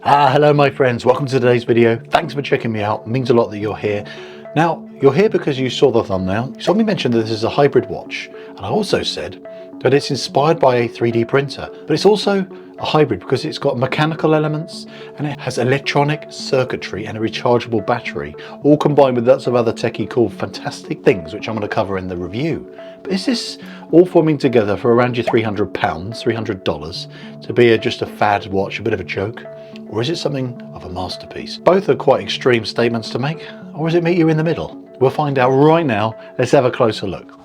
Hello my friends, welcome to today's video. Thanks for checking me out, it means a lot that you're here. Now, you're here because you saw the thumbnail. You saw me mention that this is a hybrid watch, and I also said that it's inspired by a 3D printer, but it's also a hybrid because it's got mechanical elements and it has electronic circuitry and a rechargeable battery, all combined with lots of other techie cool fantastic things which I'm going to cover in the review. But is this all forming together for around your £300, $300 to be just a fad watch, a bit of a joke? Or is it something of a masterpiece? Both are quite extreme statements to make, or does it meet you in the middle? We'll find out right now. Let's have a closer look.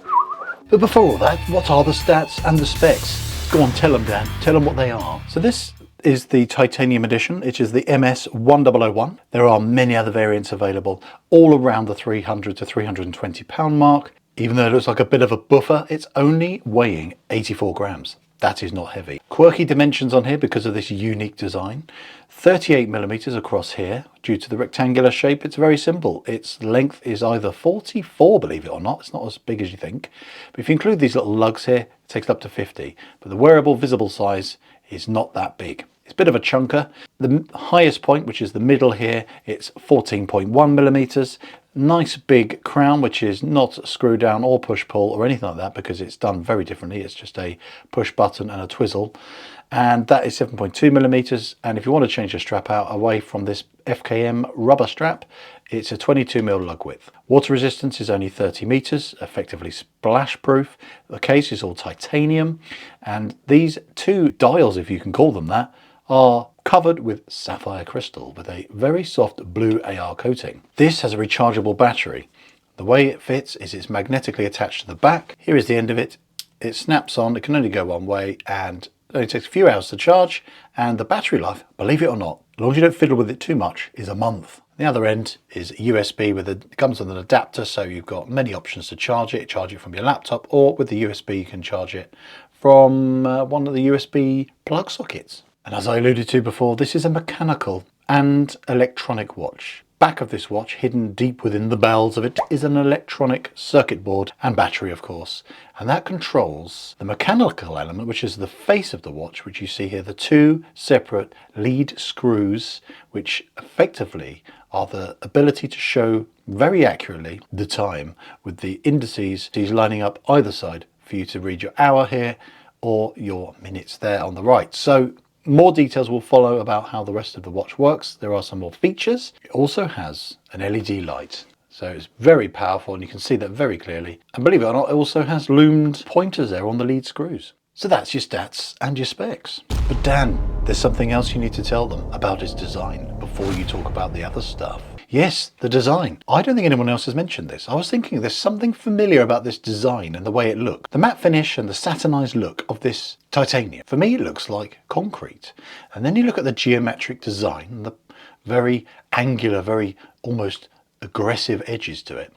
But before all that, what are the stats and the specs? Go on, tell them, Dan. Tell them what they are. So this is the titanium edition. It is the MS1001. There are many other variants available, all around the £300 to £320 mark. Even though it looks like a bit of a buffer, it's only weighing 84 grams. That is not heavy. Quirky dimensions on here because of this unique design. 38 millimeters across here. Due to the rectangular shape, it's very simple. Its length is either 44, believe it or not. It's not as big as you think. But if you include these little lugs here, it takes it up to 50. But the wearable visible size is not that big. It's a bit of a chunker. The highest point, which is the middle here, it's 14.1 millimeters. Nice big crown, which is not screw down or push pull or anything like that because it's done very differently. It's just a push button and a twizzle. And that is 7.2 millimeters. And if you want to change the strap out away from this FKM rubber strap, it's a 22mm lug width. Water resistance is only 30 meters, effectively splash proof. The case is all titanium. And these two dials, if you can call them that, are covered with sapphire crystal with a very soft blue AR coating. This has a rechargeable battery. The way it fits is it's magnetically attached to the back. Here is the end of it. It snaps on, it can only go one way, and it only takes a few hours to charge, and the battery life, believe it or not, as long as you don't fiddle with it too much, is a month. The other end is USB it comes with an adapter, so you've got many options to charge it. Charge it from your laptop, or with the USB you can charge it from one of the USB plug sockets. And as I alluded to before, this is a mechanical and electronic watch. Back of this watch, hidden deep within the bowels of it, is an electronic circuit board and battery, of course. And that controls the mechanical element, which is the face of the watch, which you see here, the two separate lead screws, which effectively are the ability to show very accurately the time with the indices lining up either side for you to read your hour here or your minutes there on the right. So more details will follow about how the rest of the watch works. There are some more features. It also has an LED light, so it's very powerful and you can see that very clearly. And believe it or not, it also has loomed pointers there on the lead screws. So that's your stats and your specs. But Dan, there's something else you need to tell them about its design before you talk about the other stuff. Yes, the design. I don't think anyone else has mentioned this. I was thinking there's something familiar about this design and the way it looked. The matte finish and the satinized look of this titanium. For me, it looks like concrete. And then you look at the geometric design, the very angular, very almost aggressive edges to it.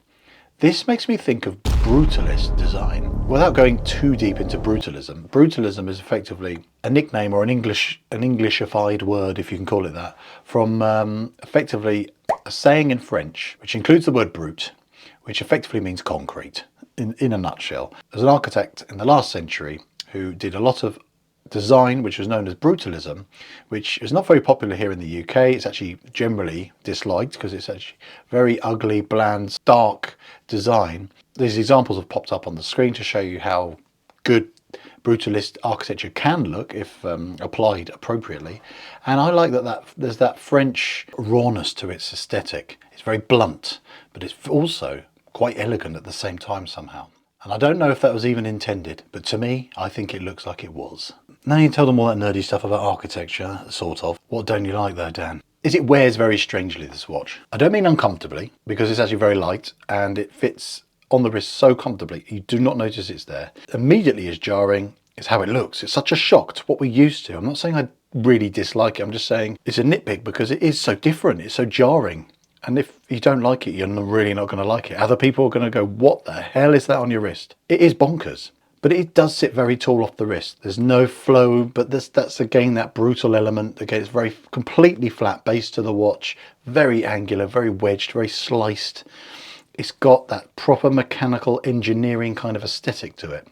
This makes me think of brutalist design. Without going too deep into brutalism, brutalism is effectively a nickname or an Englishified word, if you can call it that, from effectively a saying in French, which includes the word brute, which effectively means concrete, in a nutshell. There's an architect in the last century who did a lot of design which was known as brutalism, which is not very popular here in the UK. It's actually generally disliked because it's actually very ugly, bland, dark design. These examples have popped up on the screen to show you how good brutalist architecture can look if applied appropriately. And I like that there's that French rawness to its aesthetic. It's very blunt, but it's also quite elegant at the same time somehow. And I don't know if that was even intended, but to me, I think it looks like it was. Now you tell them all that nerdy stuff about architecture, sort of. What don't you like though, Dan? It wears very strangely, this watch. I don't mean uncomfortably, because it's actually very light and it fits on the wrist so comfortably, you do not notice it's there. Immediately is jarring is how it looks. It's such a shock to what we're used to. I'm not saying I really dislike it, I'm just saying it's a nitpick because it is so different, it's so jarring. And if you don't like it, you're really not going to like it. Other people are going to go, what the hell is that on your wrist? It is bonkers. But it does sit very tall off the wrist. There's no flow, but that's again that brutal element. Again, it's very completely flat base to the watch, very angular, very wedged, very sliced. It's got that proper mechanical engineering kind of aesthetic to it,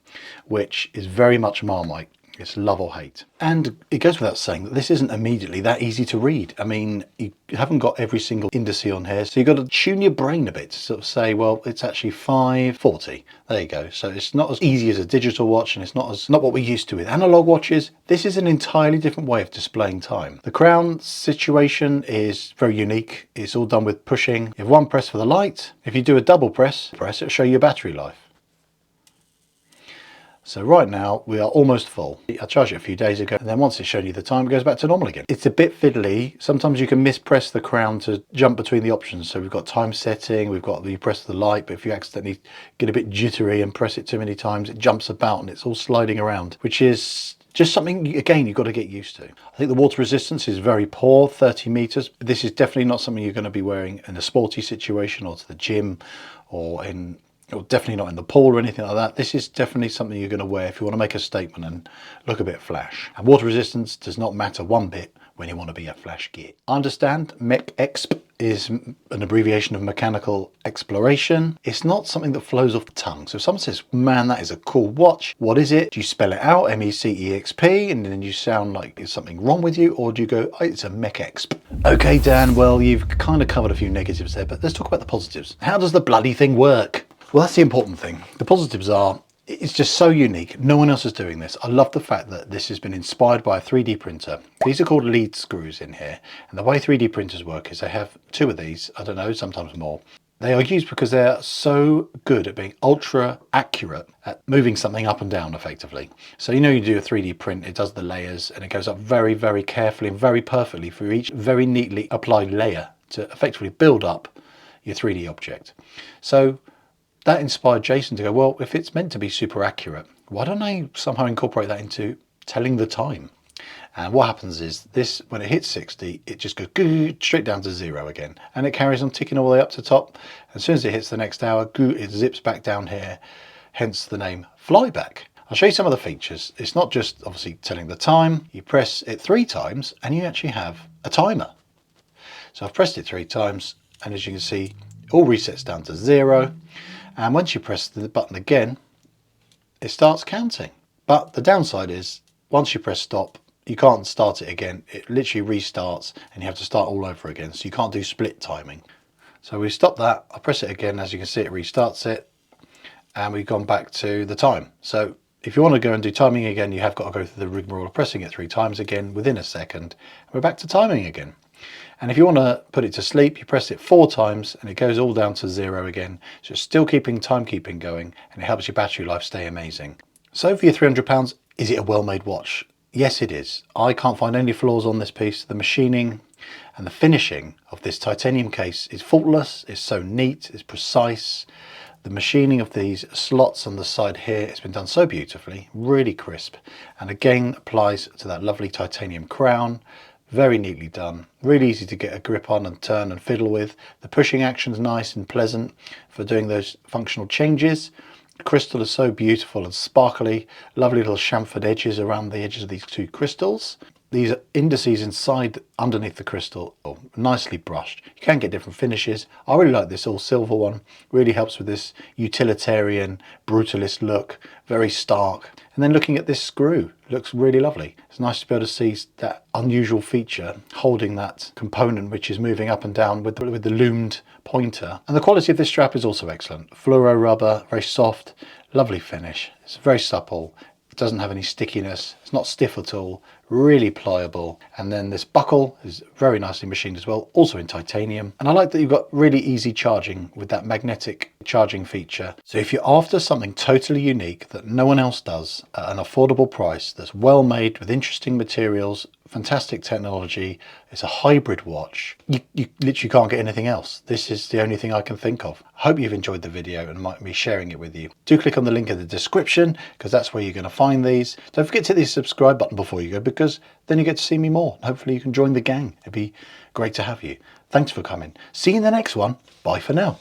which is very much Marmite. It's love or hate. And it goes without saying that this isn't immediately that easy to read. I mean, you haven't got every single indice on here, so you've got to tune your brain a bit to sort of say, well, it's actually 540. There you go. So it's not as easy as a digital watch, and it's not what we're used to with analog watches. This is an entirely different way of displaying time. The crown situation is very unique. It's all done with pushing. You have one press for the light. If you do a double press, it'll show you battery life. So right now we are almost full. I charged it a few days ago, and then once it's shown you the time, it goes back to normal again. It's a bit fiddly. Sometimes you can mispress the crown to jump between the options. So we've got time setting, we've got you press the light, but if you accidentally get a bit jittery and press it too many times, it jumps about and it's all sliding around, which is just something, again, you've got to get used to. I think the water resistance is very poor, 30 meters. This is definitely not something you're going to be wearing in a sporty situation or to the gym or definitely not in the pool or anything like that. This is definitely something you're going to wear if you want to make a statement and look a bit flash. And water resistance does not matter one bit when you want to be a flash gear. I understand MECEXP is an abbreviation of mechanical exploration. It's not something that flows off the tongue. So if someone says, man, that is a cool watch, what is it? Do you spell it out, MECEXP, and then you sound like there's something wrong with you? Or do you go, oh, it's a MECEXP? Okay, Dan, well, you've kind of covered a few negatives there, but let's talk about the positives. How does the bloody thing work? Well, that's the important thing. The positives are, it's just so unique. No one else is doing this. I love the fact that this has been inspired by a 3D printer. These are called lead screws in here. And the way 3D printers work is they have two of these, I don't know, sometimes more. They are used because they're so good at being ultra accurate at moving something up and down effectively. So you do a 3D print, it does the layers and it goes up very, very carefully and very perfectly for each very neatly applied layer to effectively build up your 3D object. So that inspired Jason to go, well, if it's meant to be super accurate, why don't I somehow incorporate that into telling the time? And what happens is this, when it hits 60, it just goes straight down to 0 again. And it carries on ticking all the way up to top. As soon as it hits the next hour, it zips back down here, hence the name Flyback. I'll show you some of the features. It's not just obviously telling the time. You press it 3 times and you actually have a timer. So I've pressed it 3 times and as you can see, it all resets down to 0. And once you press the button again, it starts counting. But the downside is, once you press stop, you can't start it again. It literally restarts and you have to start all over again. So you can't do split timing. So we stop that, I press it again, as you can see it restarts it. And we've gone back to the time. So if you want to go and do timing again, you have got to go through the rigmarole of pressing it 3 times again within a second. And we're back to timing again. And if you want to put it to sleep, you press it 4 times and it goes all down to 0 again. So it's still keeping timekeeping going and it helps your battery life stay amazing. So for your £300, is it a well-made watch? Yes, it is. I can't find any flaws on this piece. The machining and the finishing of this titanium case is faultless. It's so neat, it's precise. The machining of these slots on the side here, it's been done so beautifully, really crisp. And again, applies to that lovely titanium crown. Very neatly done, really easy to get a grip on and turn and fiddle with. The pushing action's nice and pleasant for doing those functional changes. The crystal is so beautiful and sparkly, lovely little chamfered edges around the edges of these 2 crystals. These indices inside, underneath the crystal, are nicely brushed. You can get different finishes. I really like this all silver one. Really helps with this utilitarian, brutalist look, very stark. And then looking at this screw, looks really lovely. It's nice to be able to see that unusual feature holding that component which is moving up and down with the loomed pointer. And the quality of this strap is also excellent. Fluoro rubber, very soft, lovely finish. It's very supple. It doesn't have any stickiness. It's not stiff at all. Really pliable. And then this buckle is very nicely machined as well, also in titanium. And I like that you've got really easy charging with that magnetic charging feature. So if you're after something totally unique that no one else does at an affordable price, that's well made with interesting materials, fantastic technology, it's a hybrid watch, you literally can't get anything else. This is the only thing I can think of. I hope you've enjoyed the video and might be sharing it with you. Do click on the link in the description because that's where you're going to find these. Don't forget to hit the subscribe button before you go because then you get to see me more. Hopefully you can join the gang. It'd be great to have you. Thanks for coming. See you in the next one. Bye for now.